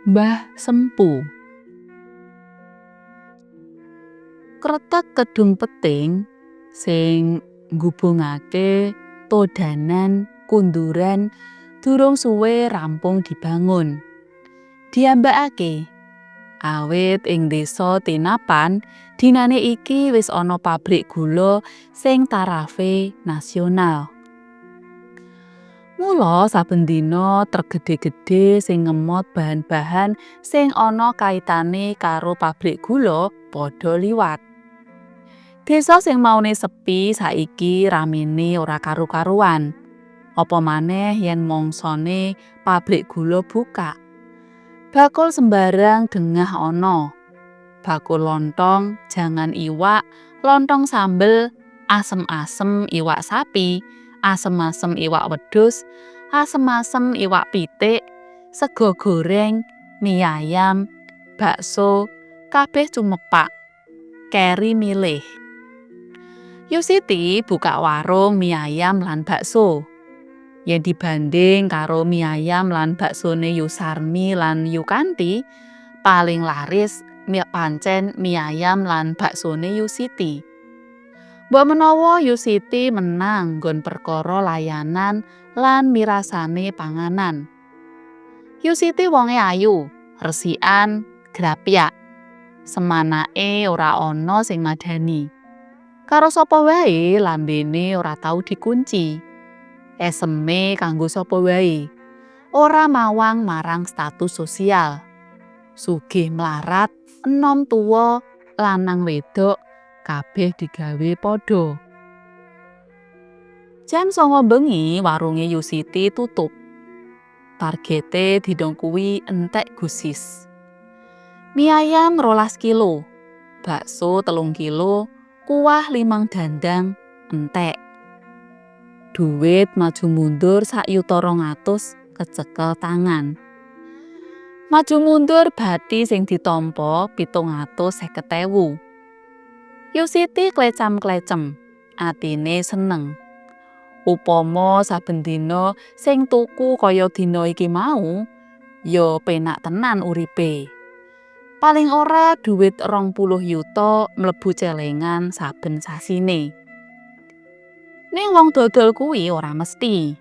Mbah Sempu. Kretek kedung peting sing nggubungake Todanan Kunduran durung suwe rampung dibangun. Diambakake awit ing desa Tinapan dinane iki wis ana pabrik gula sing tarafe nasional. Mula saben dina truk gedhe-gedhe sing ngemot bahan-bahan sing ana kaitane karo pabrik gula padha liwat. Desa sing maune sepi saiki ramene ora karu-karuan. Apa maneh yen mongsone pabrik gula buka. Bakul sembarang dengah ana. Bakul lontong, jangan iwak, lontong sambel, asem-asem iwak sapi, asem-asem iwak wedhus, asem-asem iwak pitik, sego goreng, mie ayam, bakso, kabeh cumepak. Keri milih. Yusiti buka warung mie ayam lan bakso. Yen dibanding karo mie ayam lan baksone Yusarmi lan Yukanti, paling laris pancen mie ayam lan baksone Yusiti. Mbok menawa Yusiti menang nggon perkara layanan lan mirasane panganan. Yusiti wonge ayu, resikan, grapyak. Semanake ora ana sing madani. Karo sapa wae lambene ora tau dikunci. Eseme kanggo sapa wae. Ora mawang marang status sosial. Sugih mlarat, enom tuwa, lanang wedok kabeh digawe padha. Jam 09.00 bengi warunge Yusiti tutup. Targete didong kuwi entek gusis. Mie ayam 12 kilo, bakso 3 kilo, kuah 5 dandang entek. Duit maju mundur 1.200.000 kecekel tangan. Maju mundur bathi sing ditampa 750.000. Yusiti klecam-klecem, atine seneng. Upama saben dina sing tuku kaya dina iki mau, ya penak tenan uripe. Paling ora duit 20 yuta mlebu celengan saben sasine. Ning wong dodol kuwi ora mesti.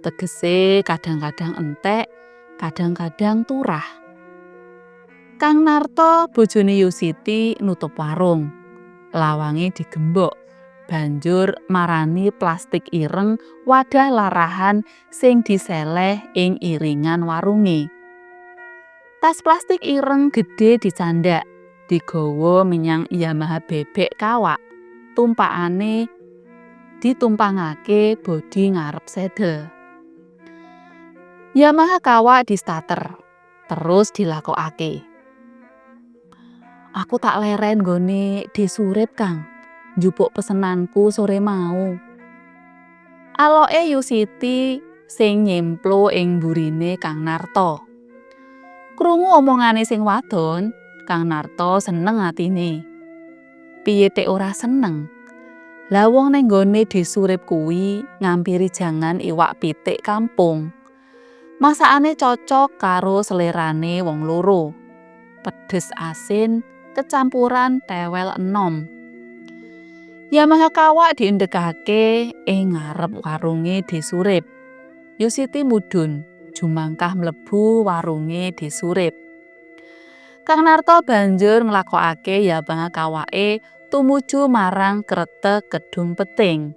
Tegese kadang-kadang entek, kadang-kadang turah. Kang Narto bojone Yusiti nutup warung. Lawange digembok. Banjur marani plastik ireng wadah larahan sing diseleh ing iringan warunge. Tas plastik ireng gedhe dicandak, digawa menyang Yamaha bebek kawak. Tumpakane ditumpangake bodi ngarep sedel. Yamaha kawak di starter, terus dilakokake. Aku tak leren nggone Desurip, Kang. Njupuk pesenanku sore mau. Aloke Yusiti sing nyemplo ing mburine Kang Narto. Krungu omongane sing wadon, Kang Narto seneng atine. Piye tek ora seneng? Lah wong ning nggone Desurip kuwi ngampiri jangan iwak pitik kampung. Masakane cocok karo selerane wong loro. Pedes asin kecampuran tewel enom. Yamaha kawak diendhekake ing ngarep warunge Desurip. Yusiti mudhun jumangkah mlebu warunge Desurip. Kang Narto banjur nglakokake Yamaha kawake tumuju marang kretek kedung peting.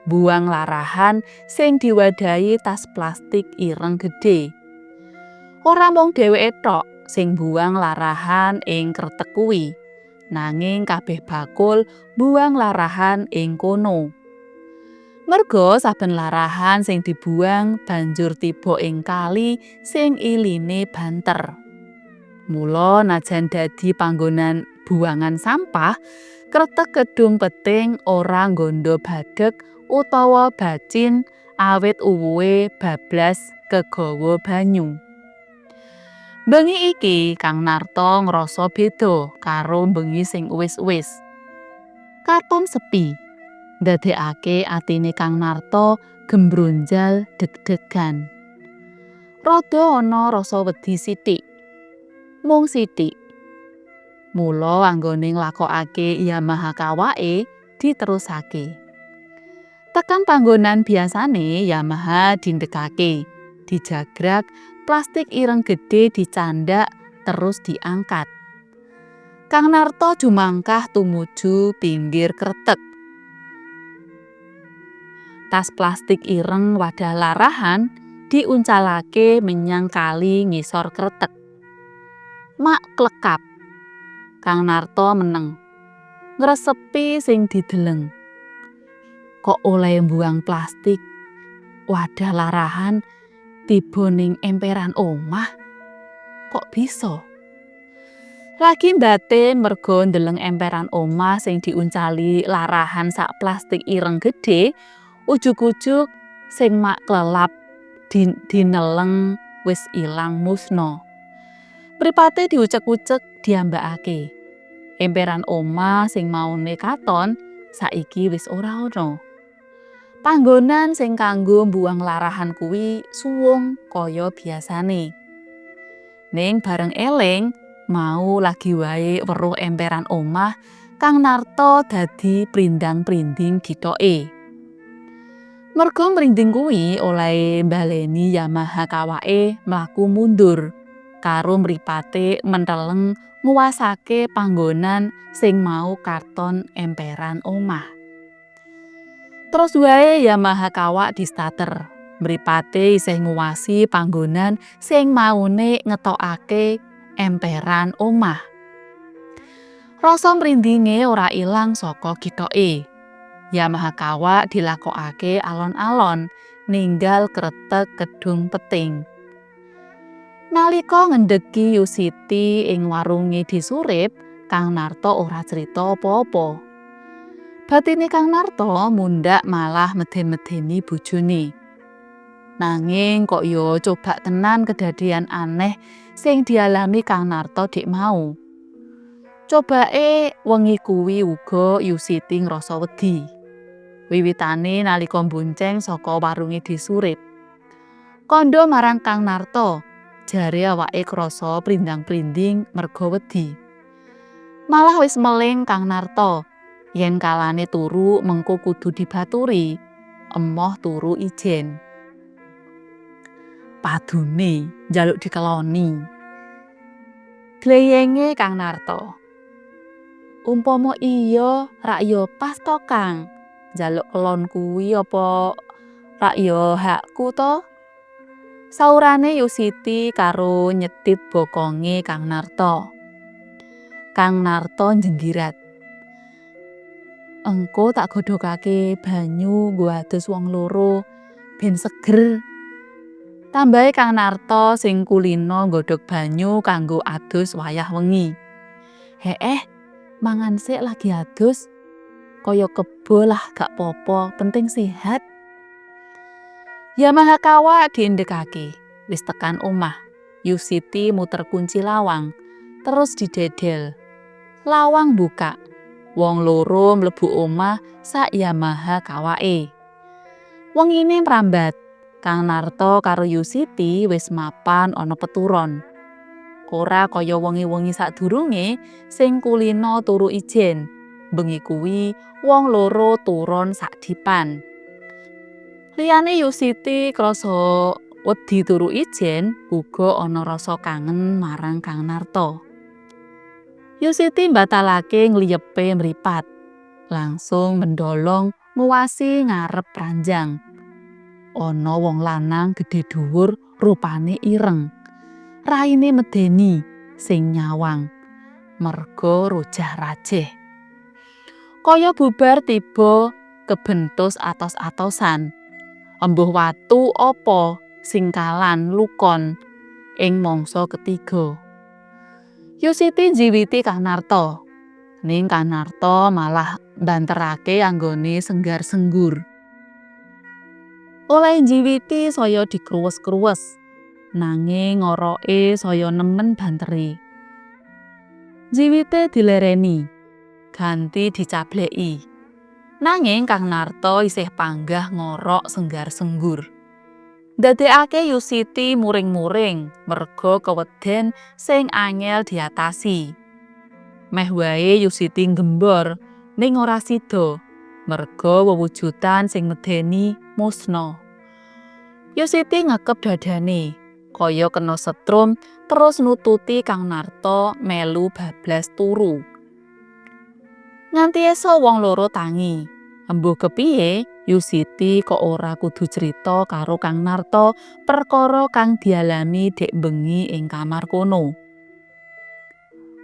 Buang larahan sing diwadahi tas plastik ireng gedhe. Ora mung dheweke tok sing buang larahan ing kretek kuwi, nanging kabeh bakul buang larahan ing kono. Merga saben larahan sing dibuang banjur tiba ing kali sing iline banter. Mula najan dadi panggonan buangan sampah, kretek kedung peting ora nggondo badhek utawa bacin awit uwuhe bablas kegawa banyu. Bengi iki Kang Narto ngrasa beda karo bengi sing uwis-uwis. Katon sepi. Ndadekake atine Kang Narto gembronjal deg-degan. Rada ana rasa wedi sithik. mung sithik. Mula anggone nglakokake Yamahakawae diterusake. Tekan panggonan biasane Yamaha dindekake, dijagrak, plastik ireng gedhe dicandak terus diangkat. Kang Narto jumangkah tumuju pinggir kretek. Tas plastik ireng wadah larahan diuncalake menyang kali ngisor kretek. Mak klekap. Kang Narto meneng. Ngresepi sing dideleng. Kok oleh mbuang plastik wadah larahan tiba ning emperan omah? Kok bisa? Lagi batin mergo ndeleng emperan omah sing diuncali larahan sak plastik ireng gedhe, ujug-ujug sing mak klelap dineleng wis ilang musna. Mripate diucek-ucek diambakake. Emperan omah sing maune katon saiki wis ora ana. Panggonan sing kanggo mbuang larahan kuwi suwung kaya biasane. Ning bareng eling mau lagi wae weruh emperan omah, Kang Narto dadi prindang-prinding gitoke. Mergo mrinding kuwi oleh baleni Yamahakawae mlaku mundur karo mripate menteleng nguwasake panggonan sing mau katon emperan omah. Terus wae Yamahakawa di starter. Mripate isih nguwasi panggonan sing maune ngetokake emperan omah. Rasa mrindinge ora ilang saka gitoke. Yamahakawa dilakokake alon-alon ninggal kretek kedung peting. Nalika ngendheki Yusiti ing warunge disurip, Kang Narto ora crita apa-apa. Batine Kang Narto mundhak malah meden-medeni bojone. Nanging kok yo coba tenan kedadean aneh sing dialami Kang Narto dik mau. Cobake wengi kuwi uga Yusiti ngrasa wedi. Wiwitane nalika bonceng saka warunge disurip. Kandha marang Kang Narto, jare awake krasa prindang-prinding merga wedi. Malah wis meling Kang Narto, yen kalane turu mengko kudu dibaturi, emoh turu ijen. Padune njaluk dikeloni. Gleyenge Kang Narto. Umpama iya rak ya pas to Kang, njaluk kelon kuwi apa rak ya hakku to? Saurane Yusiti karo nyedhit bokonge Kang Narto. Kang Narto njenggirat. Engko tak godhogake banyu nggo adus wong loro ben seger. Tambahe Kang Narto sing kulino nggodhog banyu kanggo adus wayah wengi. Heeh, mangan sik lagi adus. Kaya kebo lah gak popo, penting sehat. Yamahakawa diindekake, wis tekan omah. Yusiti muter kunci lawang, terus didedel. Lawang buka. Wong loro mlebu omah sak Yamahakawae. Wengine mrambat. Kang Narto karo Yusiti wis mapan ana peturon. Ora kaya wengi-wengi sadurunge sing kulino turu ijen. Bengi kuwi wong loro turun sak dipan. Liyane Yusiti krasa wedi turu ijen, uga ana rasa kangen marang Kang Narto. Yusiti mbatalake ngliyepe mripat. Langsung mendolong nguwasi ngarep ranjang. Ana wong lanang gedhe dhuwur rupane ireng. Raine medeni sing nyawang. Merga rojah-rajih. Kaya bubar tiba kebentus atos-atosan. Embuh watu apa singkalan lukon ing mangsa ketiga. Yusiti njiwiti Kang Narto. Ning Kang Narto malah banterake anggone senggar-senggur. Oleh njiwiti saya dikruwes-kruwes. Nanging ngoroke saya nemen banteri. Njiwite dilereni, ganti dicableki. Nanging Kang Narto isih panggah ngorok senggar-senggur. Ndadekake Yusiti muring-muring merga keweden sing angel diatasi. Meh wae Yusiti gembor ning ora sida merga wewujudan sing medeni musna. Yusiti ngekep dadane kaya kena setrum terus nututi Kang Narta melu bablas turu. Nganti esuk wong loro tangi. Embuh kepiye Yusiti kok ora kudu crita karo Kang Narta perkara kang dialami dek bengi ing kamar kono.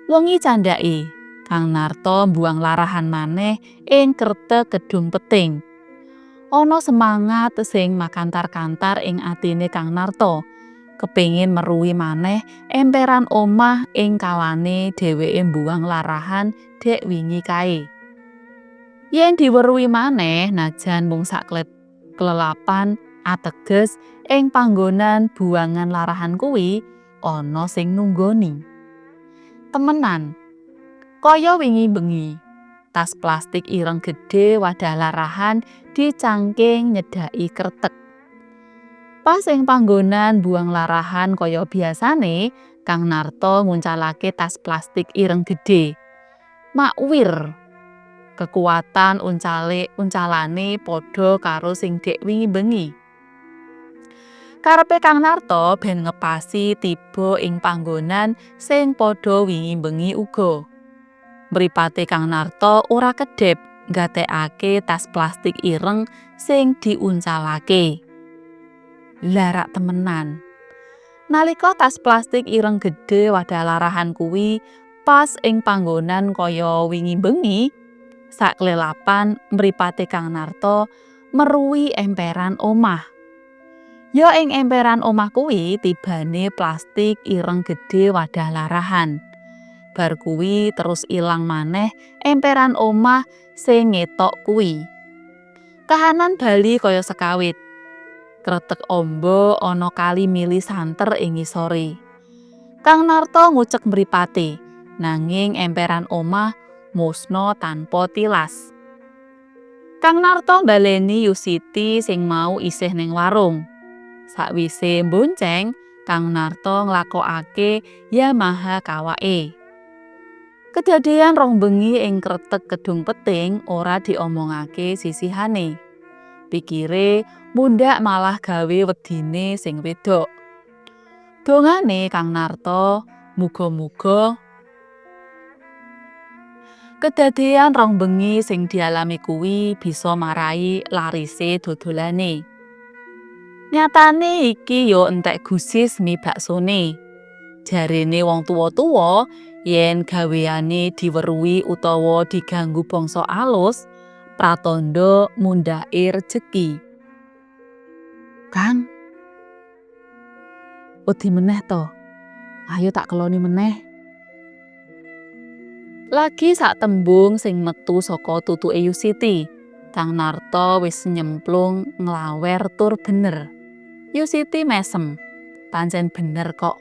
Wengi candhake Kang Narta mbuang larahan maneh ing Kretek Kedung Peting. Ana semangat sing makantar-kantar ing atine Kang Narta. Kepengin meruhi maneh emperan omah ing kalane dheweke mbuang larahan dek wingi kae. Yen diweruhi maneh najan mung sak kelelapan ateges ing panggonan buangan larahan kuwi ana sing nunggoni. Temenan, kaya wingi bengi, tas plastik ireng gedhe wadah larahan dicangking nyedhaki Kretek. Pas ing panggonan buang larahan kaya biasane, Kang Narta nguncalake tas plastik ireng gedhe. Makwir. Kekuatan uncalane padha karo sing dek wingi bengi. Karepe Kang Narta ben ngepasi tiba ing panggonan sing padha wingi bengi uga. Mripate Kang Narta ora kedhep nggatekake tas plastik ireng sing diuncalake. Larak temenan. Nalika tas plastik ireng gedhe wadah larahan kuwi pas ing panggonan kaya wingi bengi, sak kelelapan mripate Kang Narta meruhi emperan omah. Ya ing emperan omah kuwi tibane plastik ireng gedhe wadah larahan. Bar kuwi terus ilang maneh emperan omah sing ngetok kuwi. Kahanan bali kaya sekawit. Kretek amba ana kali mili santer ing ngisore. Kang Narta ngucek mripate, nanging emperan omah musna tanpa tilas. Kang Narta mbaleni Yusiti sing mau isih ning warung. Sakwise mbonceng, Kang Narta nglakokake Yamaha kawake. Kedadean rong bengi ing Kretek Kedung Peting ora diomongake sisihane. Pikire mundhak malah gawe wedine sing wedok. Dongane Kang Narta, muga-muga kedadean rong bengi sing dialami kuwi bisa marai larise dodolane. Nyatane iki yo entek gusis mi baksone. Jarene wong tuwa-tuwa yen gaweane diweruhi utawa diganggu bangsa alus, pratandha mundhake rejeki. Kang, wedi meneh to. Ayo tak keloni meneh. Lagi sak tembung sing metu saka tutuke Yusiti. Kang Narta wis nyemplung nglawer tur bener. Yusiti mesem. Pancen bener kok.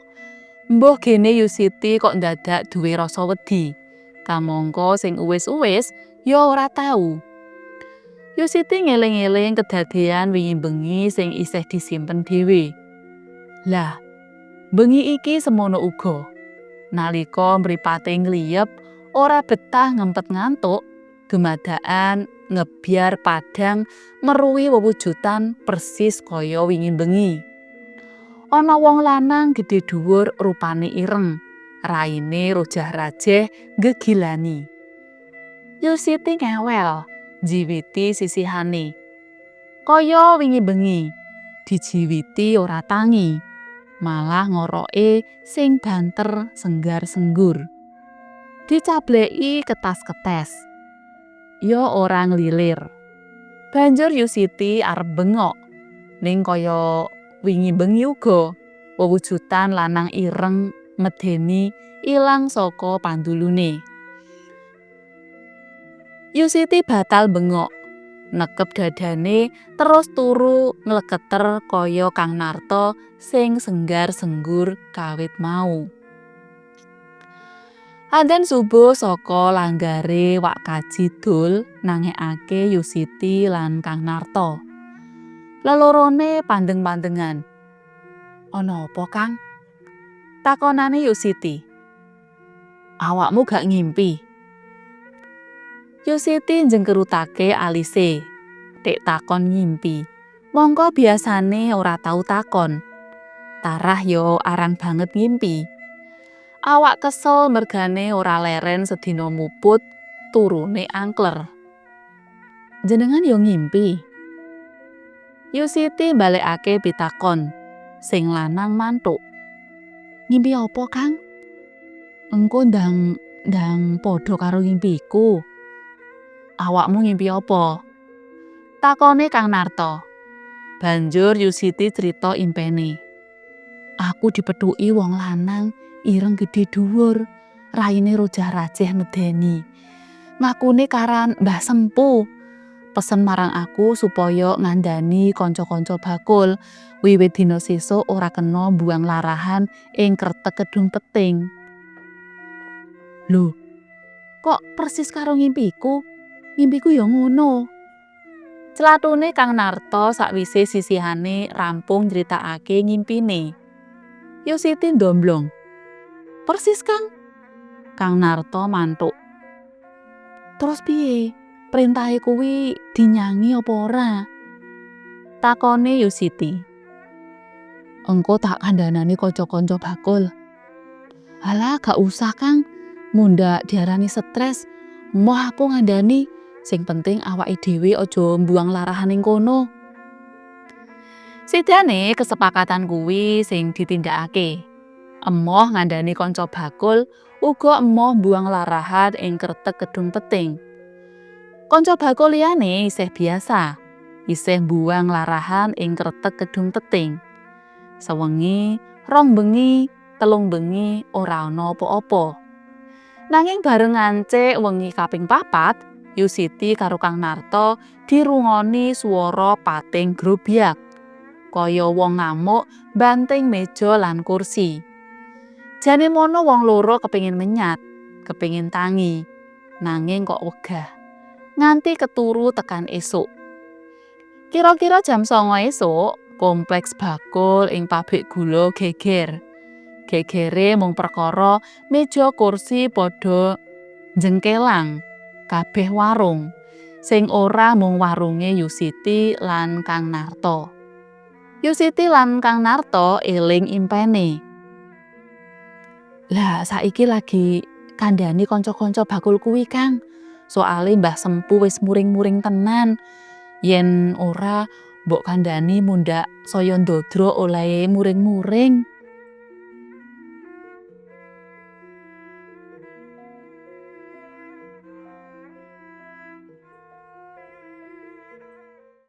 Mbah gene Yusiti kok ndadak duwe rasa wedi. Kamangka sing uwis-uwis ya ora tau. Yusiti ngeling-eling kedadean wingi bengi sing isih disimpen dhewe. Lah, bengi iki semono uga. Nalika mripate ngliyep ora betah ngempet ngantuk, dumadakan ngebyar padhang meruhi wewujudan persis kaya wingi bengi. Ana wong lanang gedhe dhuwur rupane ireng, raine rojah-rajeh gegilani. Yusiti ngewel, jiwiti sisihane. Kaya wingi bengi, dijiwiti ora tangi, malah ngoroke sing banter senggar-senggur. Dicableki ketas-ketes. Ya ora nglilir. Banjur Yusiti arep bengok. Ning kaya wingi bengi uga wewujudan lanang ireng medeni ilang saka pandulune. Yusiti batal bengok. Nekep dadane terus turu ngleketer kaya Kang Narta sing senggar-senggur kawit mau. Adzan subuh saka langgare wak kaji dul nangekake Yusiti lan Kang Narta. Lelorone pandeng-pandengan. "Ana apa, Kang?" takonane Yusiti. "Awakmu gak ngimpi?" Yusiti njengkerutake alise. Tek takon ngimpi, mongko biasane ora tau takon. Tarah yo arang banget ngimpi. Awak kesel mergane ora leren sedina muput, turune angkler. "Jenengan yo ngimpi?" Yusiti balekake pitakon. Sing lanang mantuk. "Ngimpi apa, Kang?" "Engko ndang padha karo ngimpiku." "Awakmu ngimpi apa?" takone Kang Narto. Banjur Yusiti crita impene. "Aku dipethuki wong lanang ireng gedhe dhuwur, raine rojah-rajih medeni. Ngakune karan Mbah Sempu. Pesen marang aku supaya ngandani kanca-kanca bakul wiwit dina sesuk ora kena mbuang larahan ing Kretek Kedung Peting." "Lho, kok persis karo ngimpiku? Ngimpiku ya ngono." Celatune Kang Narto sakwise sisihane rampung nyritakake ngimpine. Yusiti ndomblong. "Persis, Kang." Kang Narto mantuk. "Terus piye? Perintahe kuwi dinyangi apa ora?" takone Yusiti. "Engko tak kandhanani kanca-kanca bakul." "Halah, gak usah, Kang. Mundhak diarani stres, moh aku ngandani. Sing penting awake dhewe aja mbuang larahan ning kono." Sidane kesepakatan kuwi sing ditindakake. Emoh ngandani kanca bakul, uga emoh mbuang larahan ing Kretek Kedung Peting. Kanca bakul liyane isih biasa, isih mbuang larahan ing Kretek Kedung Peting. Sewengi, rong bengi, telung bengi ora ana apa-apa. Nanging bareng ngancik wengi kaping 4, Yusiti karo Kang Narto dirungoni swara pating grobyak. Kaya wong ngamuk banting meja lan kursi. Jane mono wong loro kepengin menyat, kepengin tangi, nanging kok wegah. Nganti keturu tekan esuk. Kira-kira jam 09.00 esuk, kompleks bakul ing pabrik gula geger. Gegere mung perkara meja kursi padha jengkelang kabeh warung. Sing ora mung warunge Yusiti lan Kang Narto. Yusiti lan Kang Narto eling impene. "Lah saiki lagi kandhani kanca-kanca bakul kuwi, Kang. Soale Mbah Sempu wis muring-muring tenan. Yen ora mbok kandhani mundhak saya ndodro olehe muring-muring."